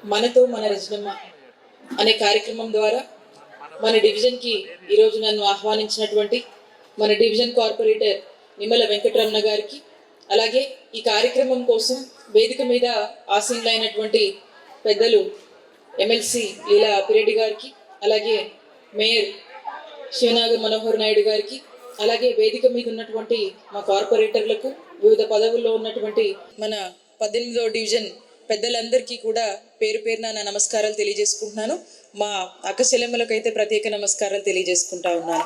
మనతో మన రచనమ్మ అనే కార్యక్రమం ద్వారా మన డివిజన్కి ఈరోజు నన్ను ఆహ్వానించినటువంటి మన డివిజన్ కార్పొరేటర్ నిమ్మల వెంకటరమణ గారికి, అలాగే ఈ కార్యక్రమం కోసం వేదిక మీద ఆసీనులైనటువంటి పెద్దలు ఎమ్మెల్సీ లీలా అప్పిరెడ్డి గారికి, అలాగే మేయర్ శివనాగర్ మనోహర్ నాయుడు గారికి, అలాగే వేదిక మీద ఉన్నటువంటి మా కార్పొరేటర్లకు, వివిధ పదవుల్లో ఉన్నటువంటి మన 18వ డివిజన్ పెద్దలందరికీ కూడా పేరు పేరున నా నమస్కారాలు తెలియజేసుకుంటున్నాను. మా అక్క చెల్లెమ్మలకైతే ప్రత్యేక నమస్కారాలు తెలియజేసుకుంటా ఉన్నాను.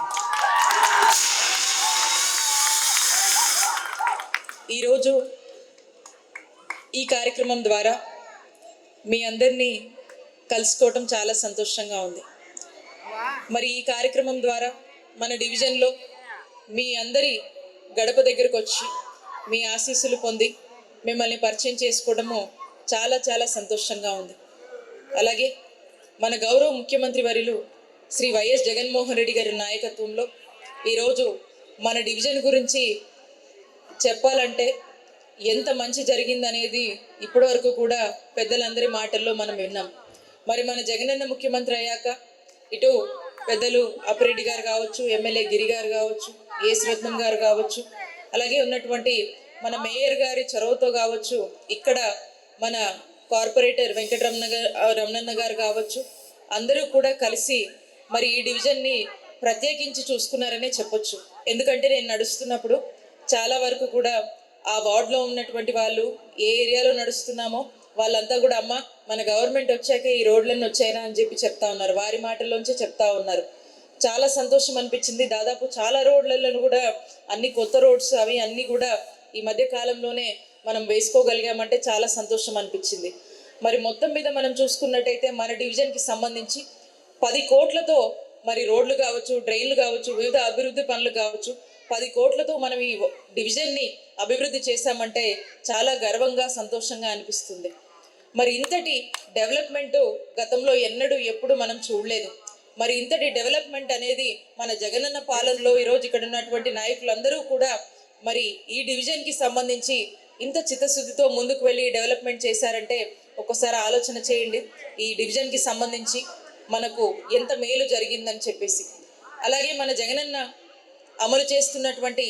ఈరోజు ఈ కార్యక్రమం ద్వారా మీ అందరినీ కలుసుకోవటం చాలా సంతోషంగా ఉంది. మరి ఈ కార్యక్రమం ద్వారా మన డివిజన్లో మీ అందరి గడప దగ్గరకు వచ్చి మీ ఆశీస్సులు పొంది మిమ్మల్ని పరిచయం చేసుకోవడము చాలా చాలా సంతోషంగా ఉంది. అలాగే మన గౌరవ ముఖ్యమంత్రి వర్యులు శ్రీ వైఎస్ జగన్మోహన్ రెడ్డి గారి నాయకత్వంలో ఈరోజు మన డివిజన్ గురించి చెప్పాలంటే ఎంత మంచి జరిగిందనేది ఇప్పటి వరకు కూడా పెద్దలందరి మాటల్లో మనం విన్నాం. మరి మన జగనన్న ముఖ్యమంత్రి అయ్యాక ఇటు పెద్దలు అప్పిరెడ్డి గారు కావచ్చు, ఎమ్మెల్యే గిరి గారు కావచ్చు, ఏఎస్ రత్నం గారు కావచ్చు, అలాగే ఉన్నటువంటి మన మేయర్ గారి చొరవతో కావచ్చు, ఇక్కడ మన కార్పొరేటర్ రమణన్న గారు కావచ్చు, అందరూ కూడా కలిసి మరి ఈ డివిజన్ని ప్రత్యేకించి చూసుకున్నారనే చెప్పొచ్చు. ఎందుకంటే నేను నడుస్తున్నప్పుడు చాలా వరకు కూడా ఆ వార్డులో ఉన్నటువంటి వాళ్ళు ఏ ఏరియాలో నడుస్తున్నామో వాళ్ళంతా కూడా అమ్మ మన గవర్నమెంట్ వచ్చాక ఈ రోడ్లన్నీ వచ్చాయినా అని చెప్పి చెప్తా ఉన్నారు. వారి మాటల్లోంచే చెప్తా ఉన్నారు. చాలా సంతోషం అనిపించింది. దాదాపు చాలా రోడ్లలో కూడా అన్ని కొత్త రోడ్స్ అవి అన్నీ కూడా ఈ మధ్య కాలంలోనే మనం వేసుకోగలిగామంటే చాలా సంతోషం అనిపించింది. మరి మొత్తం మీద మనం చూసుకున్నట్టయితే మన డివిజన్కి సంబంధించి 10 కోట్లతో మరి రోడ్లు కావచ్చు, డ్రైన్లు కావచ్చు, వివిధ అభివృద్ధి పనులు కావచ్చు, 10 కోట్లతో మనం ఈ డివిజన్ని అభివృద్ధి చేశామంటే చాలా గర్వంగా సంతోషంగా అనిపిస్తుంది. మరి ఇంతటి డెవలప్మెంటు గతంలో ఎన్నడూ ఎప్పుడు మనం చూడలేదు. మరి ఇంతటి డెవలప్మెంట్ అనేది మన జగనన్న పాలనలో ఈరోజు ఇక్కడ ఉన్నటువంటి నాయకులందరూ కూడా మరి ఈ డివిజన్కి సంబంధించి ఇంత చిత్తశుద్ధితో ముందుకు వెళ్ళి డెవలప్మెంట్ చేశారంటే ఒక్కసారి ఆలోచన చేయండి. ఈ డివిజన్కి సంబంధించి మనకు ఎంత మేలు జరిగిందని చెప్పేసి. అలాగే మన జగనన్న అమలు చేస్తున్నటువంటి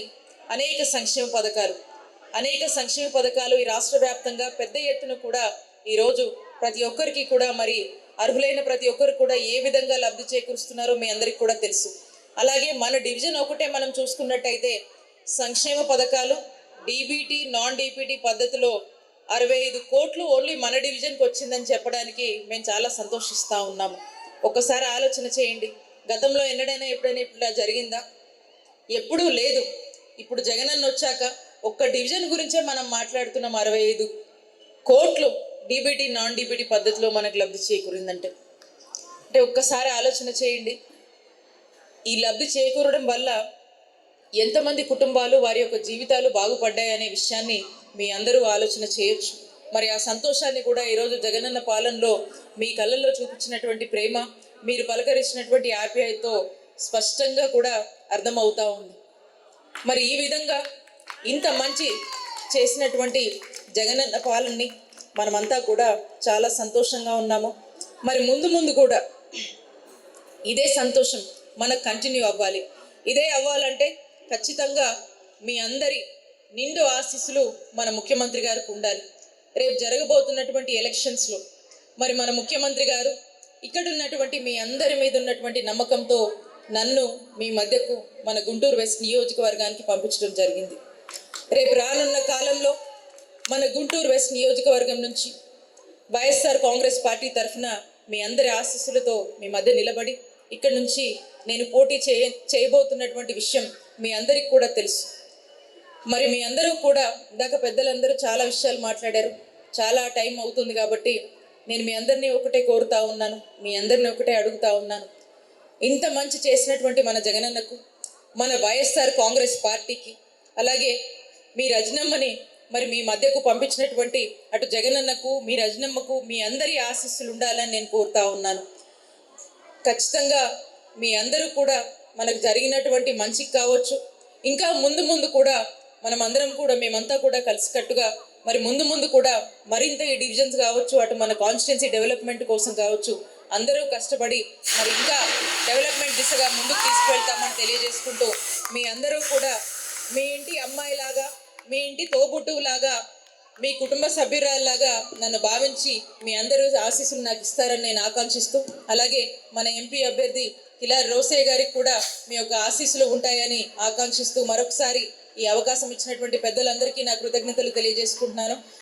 అనేక సంక్షేమ పథకాలు ఈ రాష్ట్ర వ్యాప్తంగా పెద్ద ఎత్తున కూడా ఈరోజు ప్రతి ఒక్కరికి కూడా మరి అర్హులైన ప్రతి ఒక్కరు కూడా ఏ విధంగా లబ్ధి చేకూరుస్తున్నారో మీ అందరికీ కూడా తెలుసు. అలాగే మన డివిజన్ ఒకటే మనం చూసుకున్నట్టయితే సంక్షేమ పథకాలు డీబీటీ నాన్ డీబీటీ పద్ధతిలో 65 కోట్లు ఓన్లీ మన డివిజన్కి వచ్చిందని చెప్పడానికి మేము చాలా సంతోషిస్తూ ఉన్నాము. ఒక్కసారి ఆలోచన చేయండి. గతంలో ఎప్పుడైనా ఇట్లా జరిగిందా? ఎప్పుడూ లేదు. ఇప్పుడు జగనన్న వచ్చాక ఒక్క డివిజన్ గురించే మనం మాట్లాడుతున్నాం. 65 కోట్లు డీబీటీ నాన్ డీబీటీ పద్ధతిలో మనకు లబ్ధి చేకూరిందంటే ఒక్కసారి ఆలోచన చేయండి. ఈ లబ్ధి చేకూరడం వల్ల ఎంతమంది కుటుంబాలు వారి యొక్క జీవితాలు బాగుపడ్డాయనే విషయాన్ని మీ అందరూ ఆలోచన చేయొచ్చు. మరి ఆ సంతోషాన్ని కూడా ఈరోజు జగనన్న పాలనలో మీ కళ్ళల్లో చూపించినటువంటి ప్రేమ, మీరు పలకరించినటువంటి ఆప్యాయతతో స్పష్టంగా కూడా అర్థమవుతూ ఉంది. మరి ఈ విధంగా ఇంత మంచి చేసినటువంటి జగనన్న పాలనని మనమంతా కూడా చాలా సంతోషంగా ఉన్నాము. మరి ముందు కూడా ఇదే సంతోషం మనకు కంటిన్యూ అవ్వాలి. ఇదే అవ్వాలంటే ఖచ్చితంగా మీ అందరి నిండు ఆశీస్సులు మన ముఖ్యమంత్రి గారికి ఉండాలి. రేపు జరగబోతున్నటువంటి ఎలక్షన్స్లో మరి మన ముఖ్యమంత్రి గారు ఇక్కడ ఉన్నటువంటి మీ అందరి మీద ఉన్నటువంటి నమ్మకంతో నన్ను మీ మధ్యకు మన గుంటూరు వెస్ట్ నియోజకవర్గానికి పంపించడం జరిగింది. రేపు రానున్న కాలంలో మన గుంటూరు వెస్ట్ నియోజకవర్గం నుంచి వైఎస్ఆర్ కాంగ్రెస్ పార్టీ తరఫున మీ అందరి ఆశీస్సులతో మీ మధ్య నిలబడి ఇక్కడ నుంచి నేను పోటీ చేయబోతున్నటువంటి విషయం మీ అందరికి కూడా తెలుసు. మరి మీ అందరూ కూడా ఇందాక పెద్దలందరూ చాలా విషయాలు మాట్లాడారు. చాలా టైం అవుతుంది కాబట్టి నేను మీ అందరినీ ఒకటే కోరుతా ఉన్నాను, మీ అందరినీ ఒకటే అడుగుతా ఉన్నాను. ఇంత మంచి చేసినటువంటి మన జగనన్నకు, మన వైఎస్ఆర్ కాంగ్రెస్ పార్టీకి, అలాగే మీ రజనమ్మని మరి మీ మధ్యకు పంపించినటువంటి అటు జగనన్నకు, మీ రజనమ్మకు మీ అందరి ఆశీస్సులు ఉండాలని నేను కోరుతా ఉన్నాను. ఖచ్చితంగా మీ అందరూ కూడా మనకు జరిగినటువంటి మంచికి కావచ్చు, ఇంకా ముందు కూడా మనమందరం కూడా మేమంతా కూడా కలిసికట్టుగా మరి ముందు ముందు కూడా మరింత ఈ డివిజన్స్ కావచ్చు, అటు మన కాన్స్టిట్యున్సీ డెవలప్మెంట్ కోసం కావచ్చు, అందరూ కష్టపడి మరి ఇంకా డెవలప్మెంట్ దిశగా ముందుకు తీసుకువెళ్తామని తెలియజేసుకుంటూ, మీ అందరూ కూడా మీ ఇంటి అమ్మాయిలాగా, మీ ఇంటి తోబుట్టువులాగా, మీ కుటుంబ సభ్యురాల్లాగా నన్ను భావించి మీ అందరూ ఆశీస్సులు నాకు ఇస్తారని నేను ఆకాంక్షిస్తూ, అలాగే మన ఎంపీ అభ్యర్థి కిలారి రోసయ్య గారికి కూడా మీ యొక్క ఆశీస్సులు ఉంటాయని ఆకాంక్షిస్తూ మరొకసారి ఈ అవకాశం ఇచ్చినటువంటి పెద్దలందరికీ నా కృతజ్ఞతలు తెలియజేసుకుంటున్నాను.